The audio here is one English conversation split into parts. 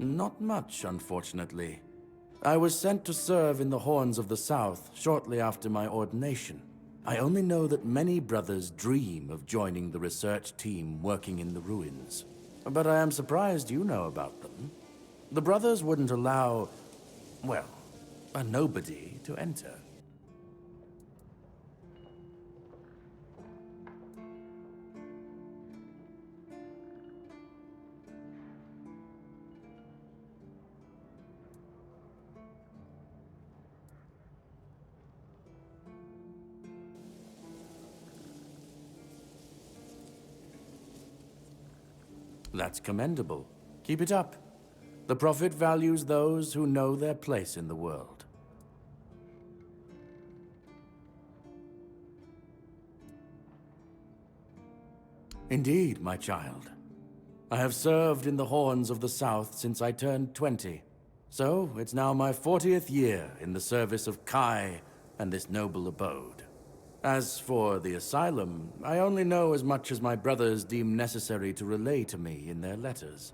Not much, unfortunately. I was sent to serve in the Horns of the South shortly after my ordination. I only know that many brothers dream of joining the research team working in the ruins. But I am surprised you know about them. The brothers wouldn't allow, well, a nobody to enter. That's commendable. Keep it up. The Prophet values those who know their place in the world. Indeed, my child. I have served in the Horns of the South since I turned 20. So, it's now my 40th year in the service of Kai and this noble abode. As for the asylum, I only know as much as my brothers deem necessary to relay to me in their letters.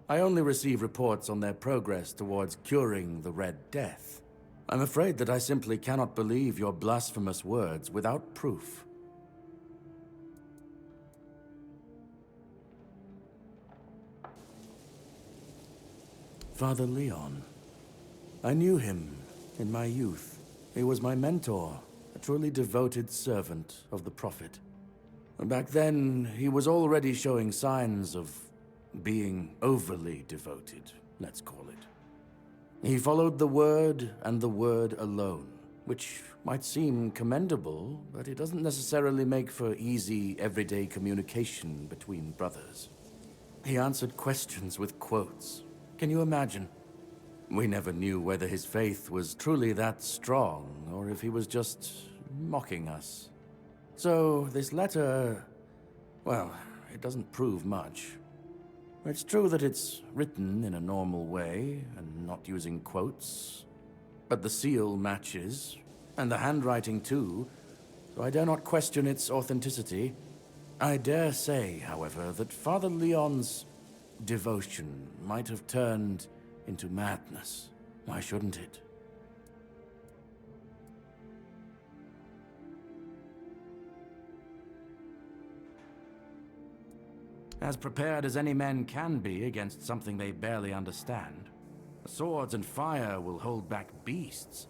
I only receive reports on their progress towards curing the Red Death. I'm afraid that I simply cannot believe your blasphemous words without proof. Father Leon. I knew him in my youth. He was my mentor, a truly devoted servant of the Prophet. Back then, he was already showing signs of being overly devoted, let's call it. He followed the word and the word alone, which might seem commendable, but it doesn't necessarily make for easy, everyday communication between brothers. He answered questions with quotes. Can you imagine? We never knew whether his faith was truly that strong, or if he was just mocking us. So, this letter, well, it doesn't prove much. It's true that it's written in a normal way, and not using quotes, but the seal matches, and the handwriting too, so I dare not question its authenticity. I dare say, however, that Father Leon's devotion might have turned into madness. Why shouldn't it? As prepared as any men can be against something they barely understand. Swords and fire will hold back beasts.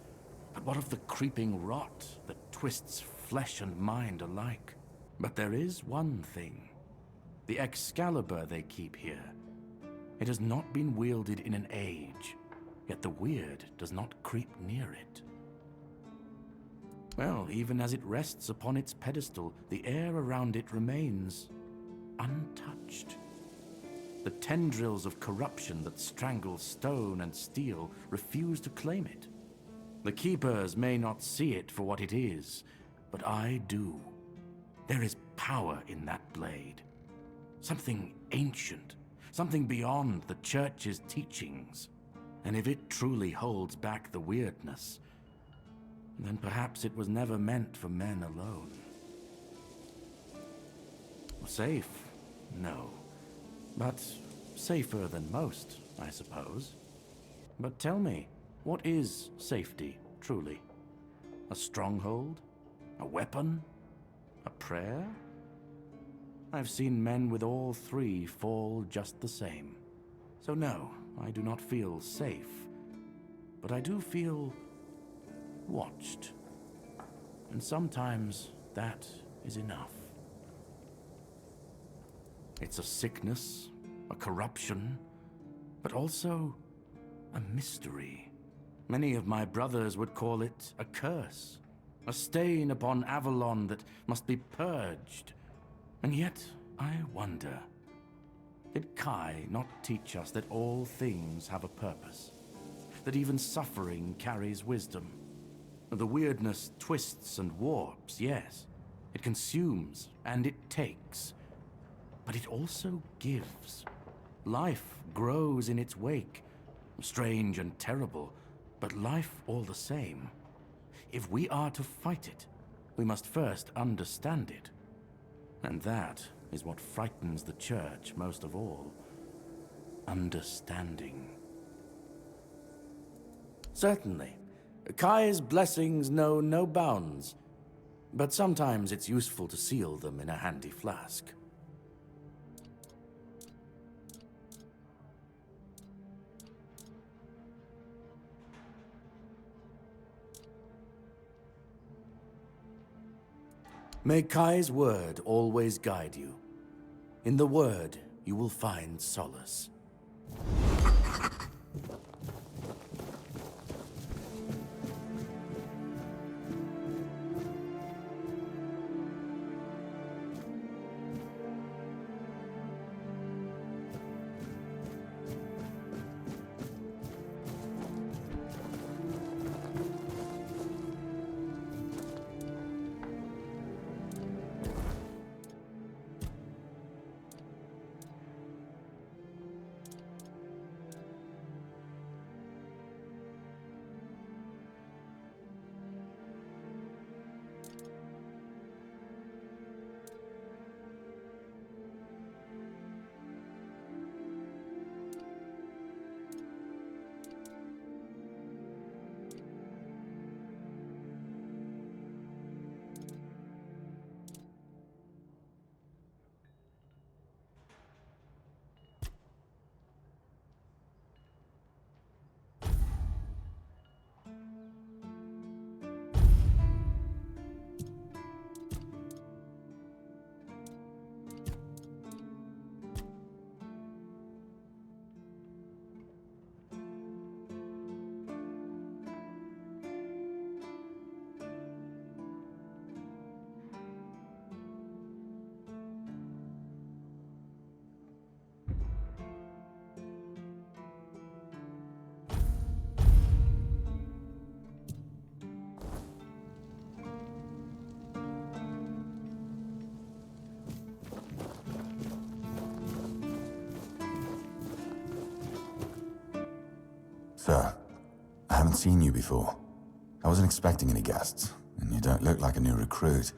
But what of the creeping rot that twists flesh and mind alike? But there is one thing. The Excalibur they keep here. It has not been wielded in an age, yet the weird does not creep near it. Well, even as it rests upon its pedestal, the air around it remains untouched. The tendrils of corruption that strangle stone and steel refuse to claim it. The Keepers may not see it for what it is, but I do. There is power in that blade. Something ancient. Something beyond the Church's teachings. And if it truly holds back the weirdness, then perhaps it was never meant for men alone. Safe? No. But safer than most, I suppose. But tell me, what is safety, truly? A stronghold? A weapon? A prayer? I've seen men with all three fall just the same. So no, I do not feel safe. But I do feel watched. And sometimes that is enough. It's a sickness, a corruption, but also a mystery. Many of my brothers would call it a curse, a stain upon Avalon that must be purged. And yet, I wonder, did Kai not teach us that all things have a purpose? That even suffering carries wisdom? The weirdness twists and warps, yes. It consumes and it takes. But it also gives. Life grows in its wake. Strange and terrible, but life all the same. If we are to fight it, we must first understand it. And that is what frightens the Church most of all. understanding. Certainly. Kai's blessings know no bounds, but sometimes it's useful to seal them in a handy flask. May Kai's word always guide you. In the word, you will find solace. Sir, I haven't seen you before. I wasn't expecting any guests, and you don't look like a new recruit.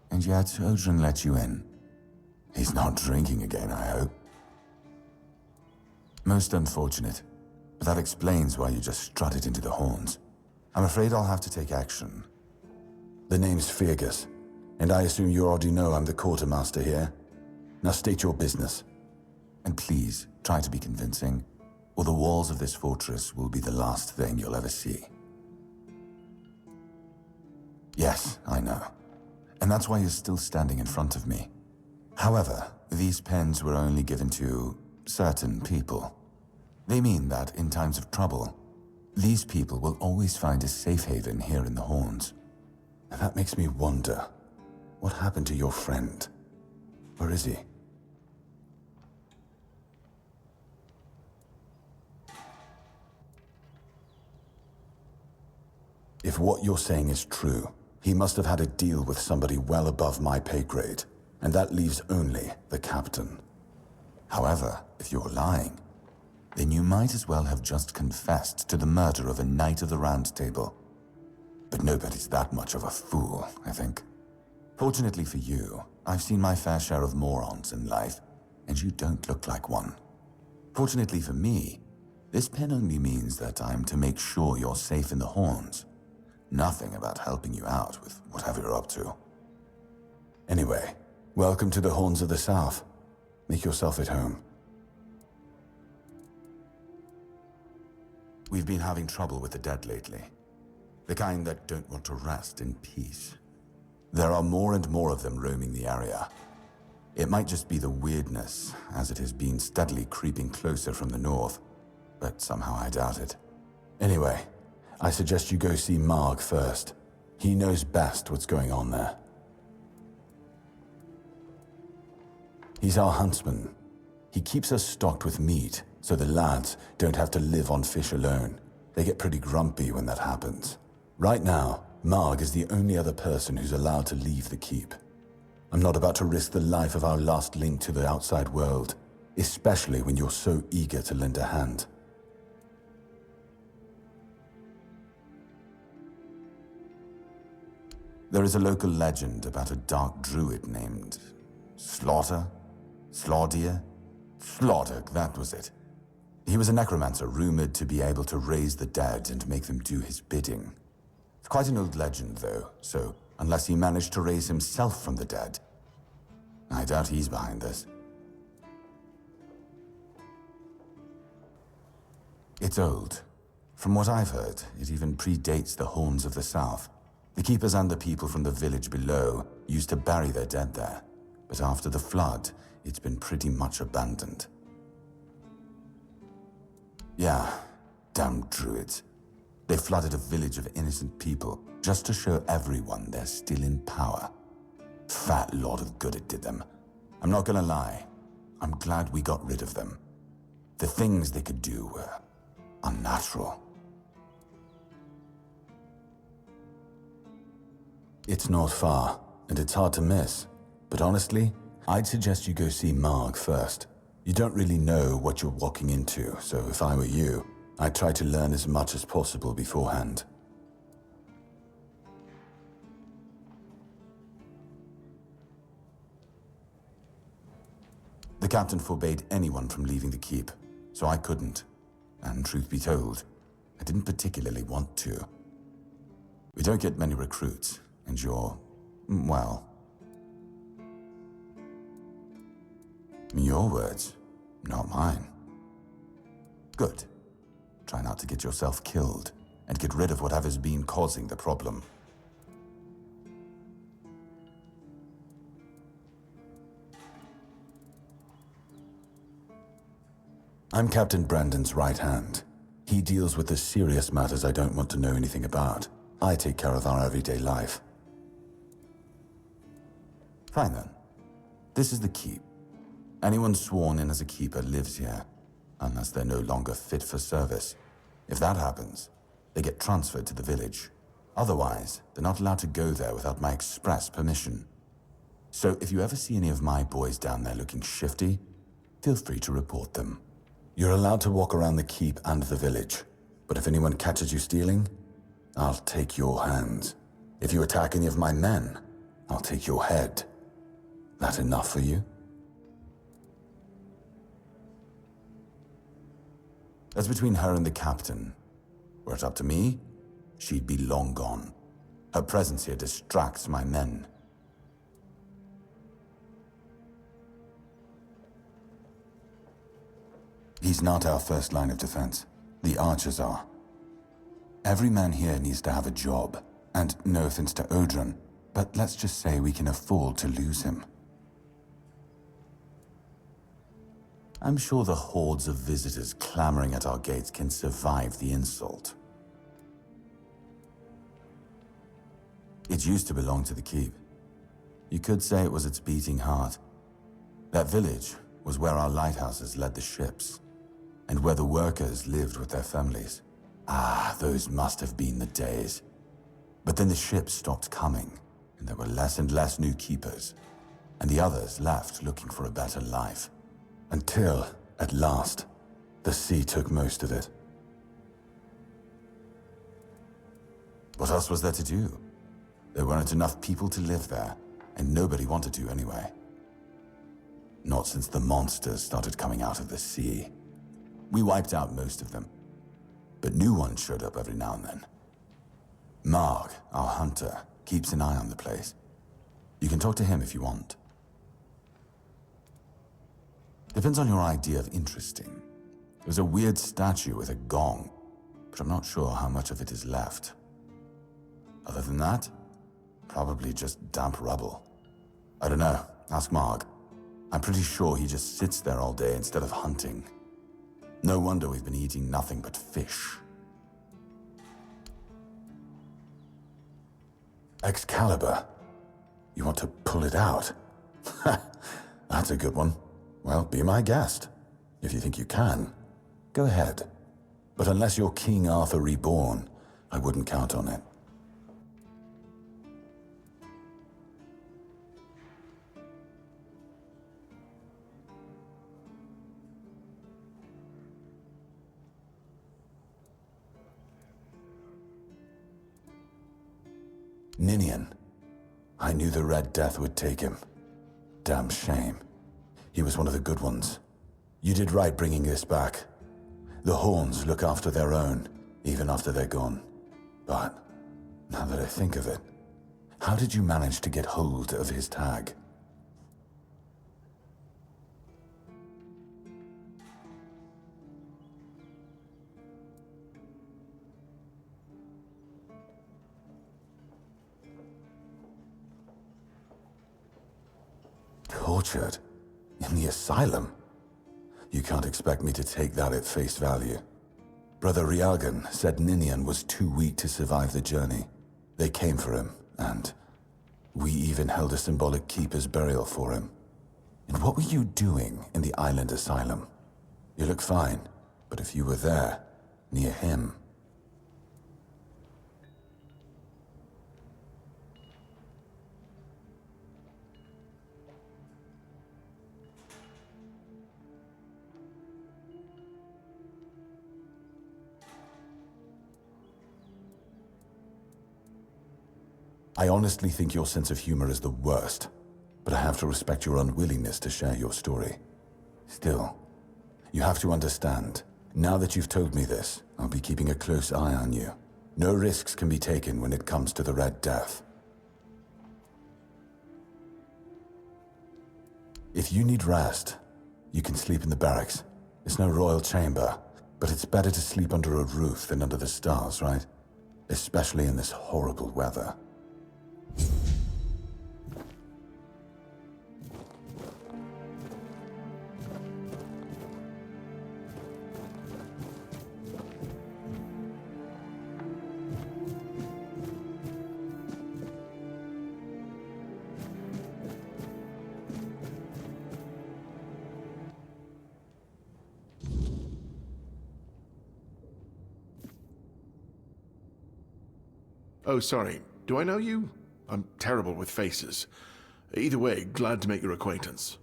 And yet, Odrin let you in. He's not drinking again, I hope. Most unfortunate, but that explains why you just strutted into the horns. I'm afraid I'll have to take action. The name's Fergus, and I assume you already know I'm the quartermaster here. Now state your business. And please, try to be convincing, or the walls of this fortress will be the last thing you'll ever see. Yes, I know. And that's why you're still standing in front of me. However, these pens were only given to certain people. They mean that in times of trouble, these people will always find a safe haven here in the Horns. And that makes me wonder, what happened to your friend? Where is he? If what you're saying is true, he must have had a deal with somebody well above my pay grade, and that leaves only the captain. However, if you're lying, then you might as well have just confessed to the murder of a Knight of the Round Table. But nobody's that much of a fool, I think. Fortunately for you, I've seen my fair share of morons in life, and you don't look like one. Fortunately for me, this pen only means that I'm to make sure you're safe in the Horns. Nothing about helping you out with whatever you're up to. Anyway, welcome to the Horns of the South. Make yourself at home. We've been having trouble with the dead lately. The kind that don't want to rest in peace. There are more and more of them roaming the area. It might just be the weirdness, as it has been steadily creeping closer from the north, but somehow I doubt it. Anyway, I suggest you go see Marg first. He knows best what's going on there. He's our huntsman. He keeps us stocked with meat, so the lads don't have to live on fish alone. They get pretty grumpy when that happens. Right now, Marg is the only other person who's allowed to leave the keep. I'm not about to risk the life of our last link to the outside world, especially when you're so eager to lend a hand. There is a local legend about a dark druid named Slaughter? Slaughter, that was it. He was a necromancer rumored to be able to raise the dead and make them do his bidding. It's quite an old legend, though, so unless he managed to raise himself from the dead, I doubt he's behind this. It's old. From what I've heard, it even predates the Horns of the South. The keepers and the people from the village below used to bury their dead there, but after the flood, it's been pretty much abandoned. Yeah, damn druids. They flooded a village of innocent people just to show everyone they're still in power. Fat lot of good it did them. I'm not gonna lie, I'm glad we got rid of them. The things they could do were unnatural. It's not far, and it's hard to miss. But honestly, I'd suggest you go see Marg first. You don't really know what you're walking into, so if I were you, I'd try to learn as much as possible beforehand. The captain forbade anyone from leaving the keep, so I couldn't. And truth be told, I didn't particularly want to. We don't get many recruits, and you're, well... Your words, not mine. Good. Try not to get yourself killed, and get rid of whatever's been causing the problem. I'm Captain Brandon's right hand. He deals with the serious matters I don't want to know anything about. I take care of our everyday life. Fine then. This is the keep. Anyone sworn in as a keeper lives here, unless they're no longer fit for service. If that happens, they get transferred to the village. Otherwise, they're not allowed to go there without my express permission. So if you ever see any of my boys down there looking shifty, feel free to report them. You're allowed to walk around the keep and the village, but if anyone catches you stealing, I'll take your hands. If you attack any of my men, I'll take your head. That enough for you? That's between her and the captain. Were it up to me, she'd be long gone. Her presence here distracts my men. He's not our first line of defense. The archers are. Every man here needs to have a job. And no offense to Odrin, but let's just say we can afford to lose him. I'm sure the hordes of visitors clamoring at our gates can survive the insult. It used to belong to the keep. You could say it was its beating heart. That village was where our lighthouses led the ships, and where the workers lived with their families. Ah, those must have been the days. But then the ships stopped coming, and there were less and less new keepers, and the others left looking for a better life. Until, at last, the sea took most of it. What else was there to do? There weren't enough people to live there, and nobody wanted to anyway. Not since the monsters started coming out of the sea. We wiped out most of them, but new ones showed up every now and then. Marg, our hunter, keeps an eye on the place. You can talk to him if you want. Depends on your idea of interesting. There's a weird statue with a gong, but I'm not sure how much of it is left. Other than that, probably just damp rubble. I don't know, ask Marg. I'm pretty sure he just sits there all day instead of hunting. No wonder we've been eating nothing but fish. Excalibur. You want to pull it out? That's a good one. Well, be my guest. If you think you can, go ahead. But unless you're King Arthur reborn, I wouldn't count on it. Ninian. I knew the Red Death would take him. Damn shame. He was one of the good ones. You did right bringing this back. The Horns look after their own, even after they're gone. But, now that I think of it, how did you manage to get hold of his tag? Tortured? In the asylum? You can't expect me to take that at face value. Brother Riagan said Ninian was too weak to survive the journey. They came for him, and we even held a symbolic keeper's burial for him. And what were you doing in the island asylum? You look fine, but if you were there, near him... I honestly think your sense of humor is the worst, but I have to respect your unwillingness to share your story. Still, you have to understand, now that you've told me this, I'll be keeping a close eye on you. No risks can be taken when it comes to the Red Death. If you need rest, you can sleep in the barracks. It's no royal chamber, but it's better to sleep under a roof than under the stars, right? Especially in this horrible weather. Oh, sorry. Do I know you? I'm terrible with faces. Either way, glad to make your acquaintance.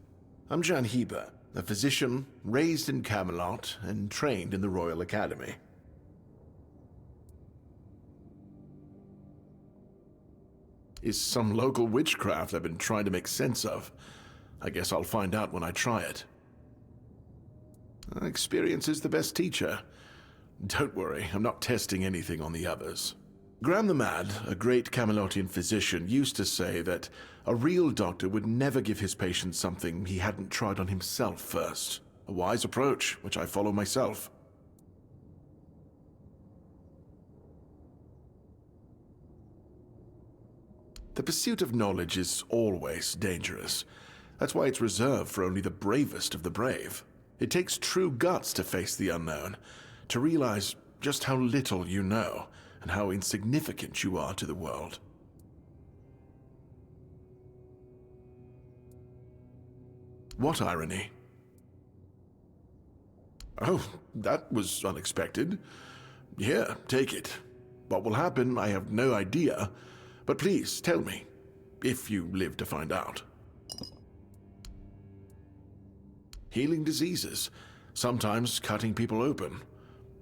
I'm Jan Heber, a physician raised in Camelot and trained in the Royal Academy. Is some local witchcraft I've been trying to make sense of. I guess I'll find out when I try it. Experience is the best teacher. Don't worry, I'm not testing anything on the others. Graham the Mad, a great Camelotian physician, used to say that a real doctor would never give his patient something he hadn't tried on himself first. A wise approach, which I follow myself. The pursuit of knowledge is always dangerous. That's why it's reserved for only the bravest of the brave. It takes true guts to face the unknown, to realize just how little you know, and how insignificant you are to the world. What irony? Oh, that was unexpected. Here, take it. What will happen, I have no idea, but please tell me, if you live to find out. Healing diseases, sometimes cutting people open.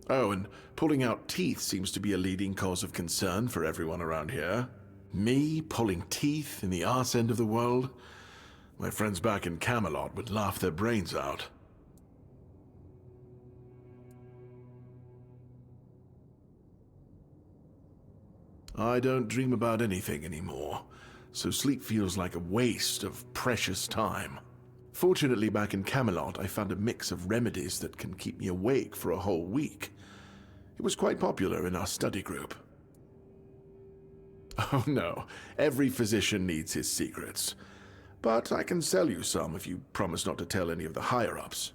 Oh, and pulling out teeth seems to be a leading cause of concern for everyone around here. Me pulling teeth in the arse end of the world? My friends back in Camelot would laugh their brains out. I don't dream about anything anymore, so sleep feels like a waste of precious time. Fortunately, back in Camelot, I found a mix of remedies that can keep me awake for a whole week. It was quite popular in our study group. Oh no, every physician needs his secrets. But I can sell you some if you promise not to tell any of the higher-ups.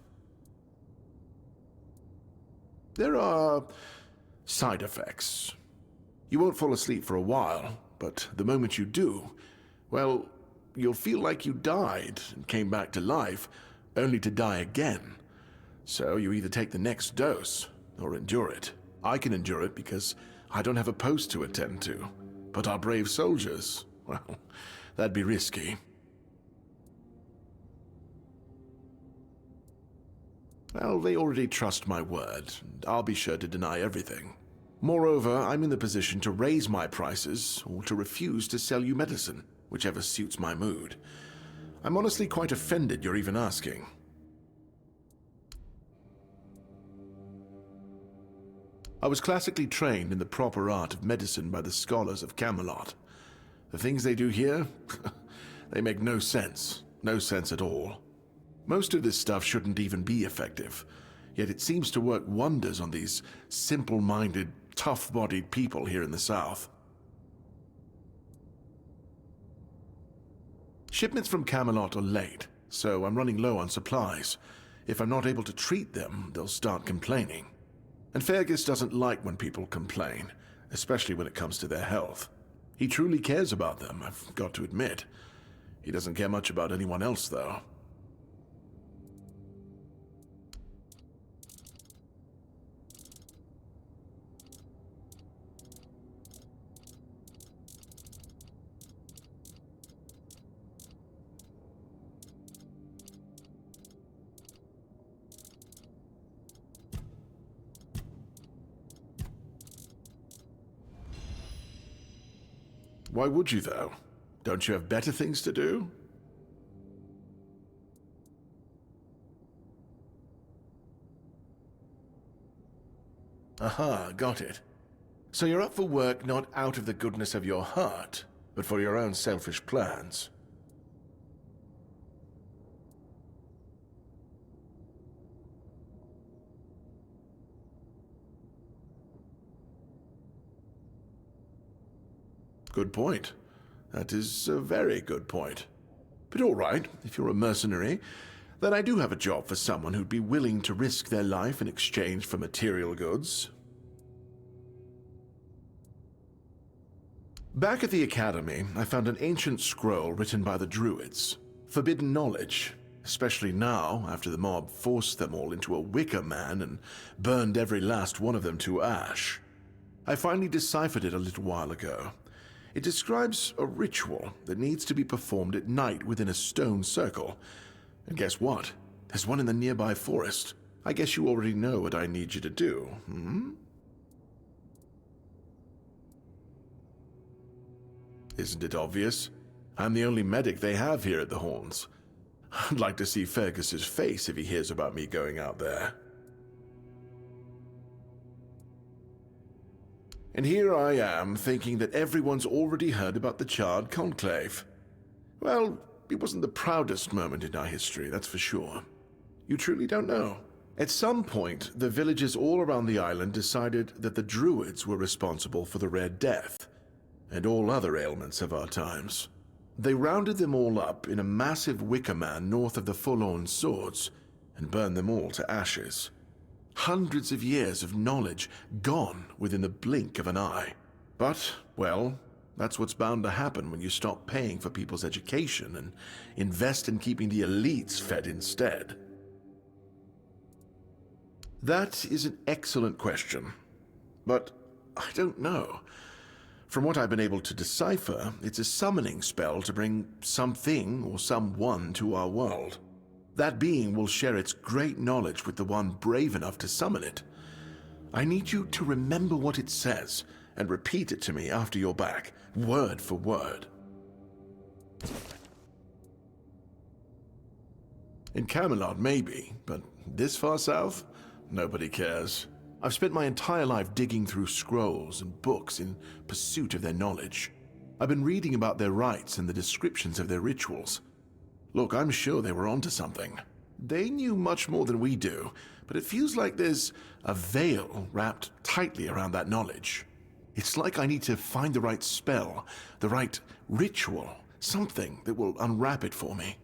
There are side effects. You won't fall asleep for a while, but the moment you do, well, you'll feel like you died and came back to life, only to die again. So you either take the next dose or endure it. I can endure it because I don't have a post to attend to. But our brave soldiers, well, that'd be risky. Well, they already trust my word, and I'll be sure to deny everything. Moreover, I'm in the position to raise my prices or to refuse to sell you medicine, whichever suits my mood. I'm honestly quite offended you're even asking. I was classically trained in the proper art of medicine by the scholars of Camelot. The things they do here, they make no sense. No sense at all. Most of this stuff shouldn't even be effective, yet it seems to work wonders on these simple-minded, tough-bodied people here in the South. Shipments from Camelot are late, so I'm running low on supplies. If I'm not able to treat them, they'll start complaining. And Fergus doesn't like when people complain, especially when it comes to their health. He truly cares about them, I've got to admit. He doesn't care much about anyone else, though. Why would you, though? Don't you have better things to do? Aha, got it. So you're up for work not out of the goodness of your heart, but for your own selfish plans. Good point. That is a very good point. But all right, if you're a mercenary, then I do have a job for someone who'd be willing to risk their life in exchange for material goods. Back at the Academy, I found an ancient scroll written by the Druids. Forbidden knowledge, especially now, after the mob forced them all into a wicker man and burned every last one of them to ash. I finally deciphered it a little while ago. It describes a ritual that needs to be performed at night within a stone circle. And guess what? There's one in the nearby forest. I guess you already know what I need you to do, hmm? Isn't it obvious? I'm the only medic they have here at the Horns. I'd like to see Fergus's face if he hears about me going out there. And here I am, thinking that everyone's already heard about the Charred Conclave. Well, it wasn't the proudest moment in our history, that's for sure. You truly don't know. At some point, the villagers all around the island decided that the Druids were responsible for the Red Death, and all other ailments of our times. They rounded them all up in a massive wicker man north of the Forlorn Swords, and burned them all to ashes. Hundreds of years of knowledge gone within the blink of an eye. But, well, that's what's bound to happen when you stop paying for people's education and invest in keeping the elites fed instead. That is an excellent question, but I don't know. From what I've been able to decipher, it's a summoning spell to bring something or someone to our world. That being will share its great knowledge with the one brave enough to summon it. I need you to remember what it says and repeat it to me after you're back, word for word. In Camelot, maybe, but this far south? Nobody cares. I've spent my entire life digging through scrolls and books in pursuit of their knowledge. I've been reading about their rites and the descriptions of their rituals. Look, I'm sure they were onto something. They knew much more than we do, but it feels like there's a veil wrapped tightly around that knowledge. It's like I need to find the right spell, the right ritual, something that will unwrap it for me.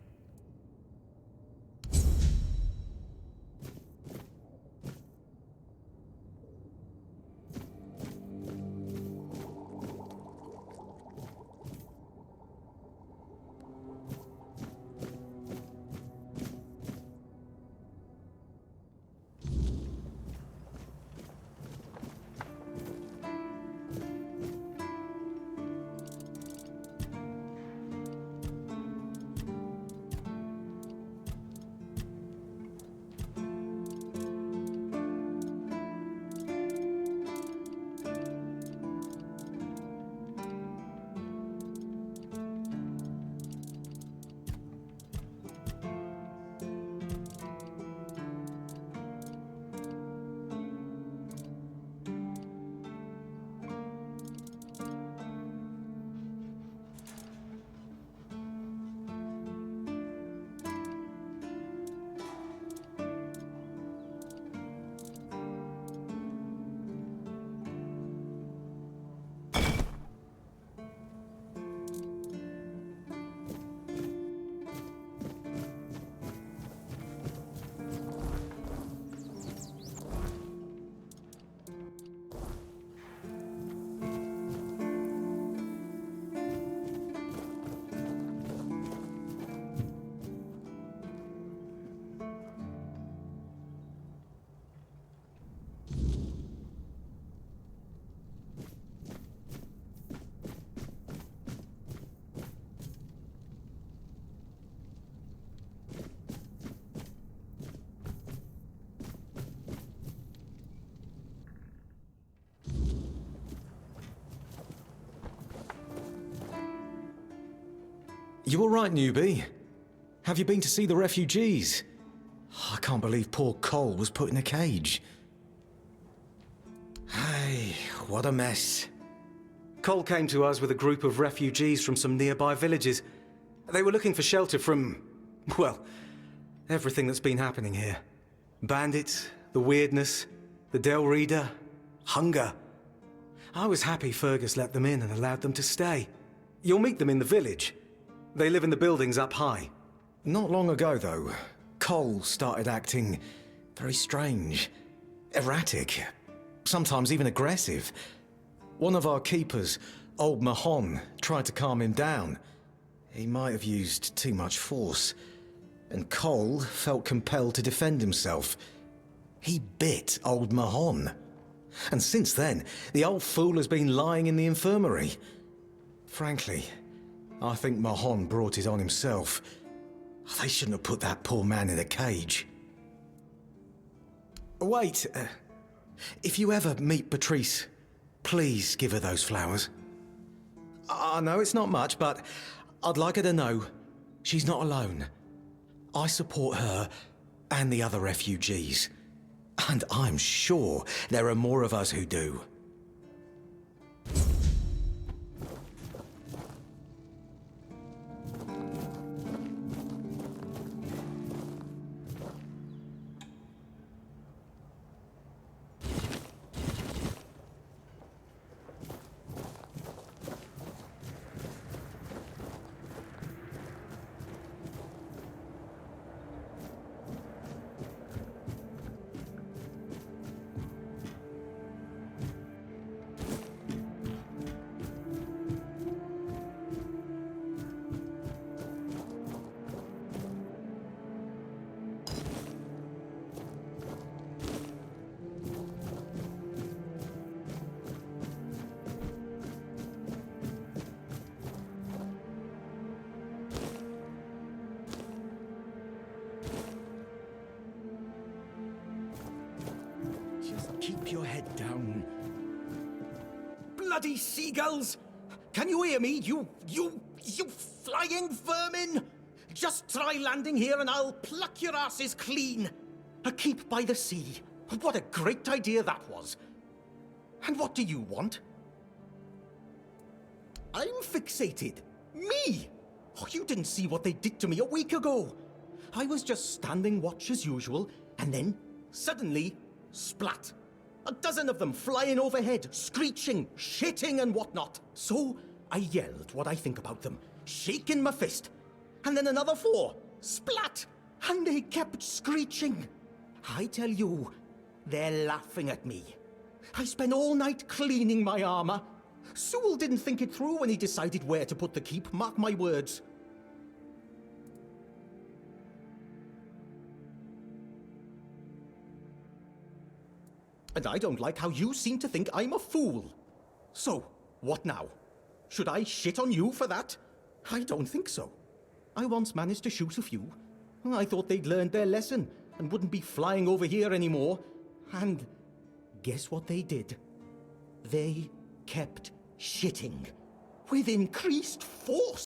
You all right, newbie? Have you been to see the refugees? I can't believe poor Cole was put in a cage. Hey, what a mess. Cole came to us with a group of refugees from some nearby villages. They were looking for shelter from, well, everything that's been happening here. Bandits, the weirdness, the Del Reader, hunger. I was happy Fergus let them in and allowed them to stay. You'll meet them in the village. They live in the buildings up high. Not long ago, though, Cole started acting very strange, erratic, sometimes even aggressive. One of our keepers, old Mahon, tried to calm him down. He might have used too much force, and Cole felt compelled to defend himself. He bit old Mahon. And since then, the old fool has been lying in the infirmary. Frankly, I think Mahon brought it on himself. They shouldn't have put that poor man in a cage. Wait, if you ever meet Patrice, please give her those flowers. I know it's not much, but I'd like her to know she's not alone. I support her and the other refugees. And I'm sure there are more of us who do. Keep your head down. Bloody seagulls! Can you hear me, you flying vermin? Just try landing here and I'll pluck your asses clean. A keep by the sea. What a great idea that was. And what do you want? I'm fixated. Me! Oh, you didn't see what they did to me a week ago. I was just standing watch as usual, and then, suddenly, splat. A dozen of them flying overhead, screeching, shitting and whatnot. So I yelled what I think about them, shaking my fist. And then another 4, splat, and they kept screeching. I tell you, they're laughing at me. I spent all night cleaning my armor. Sewell didn't think it through when he decided where to put the keep, mark my words. And I don't like how you seem to think I'm a fool. So, what now? Should I shit on you for that? I don't think so. I once managed to shoot a few. I thought they'd learned their lesson and wouldn't be flying over here anymore. And guess what they did? They kept shitting with increased force.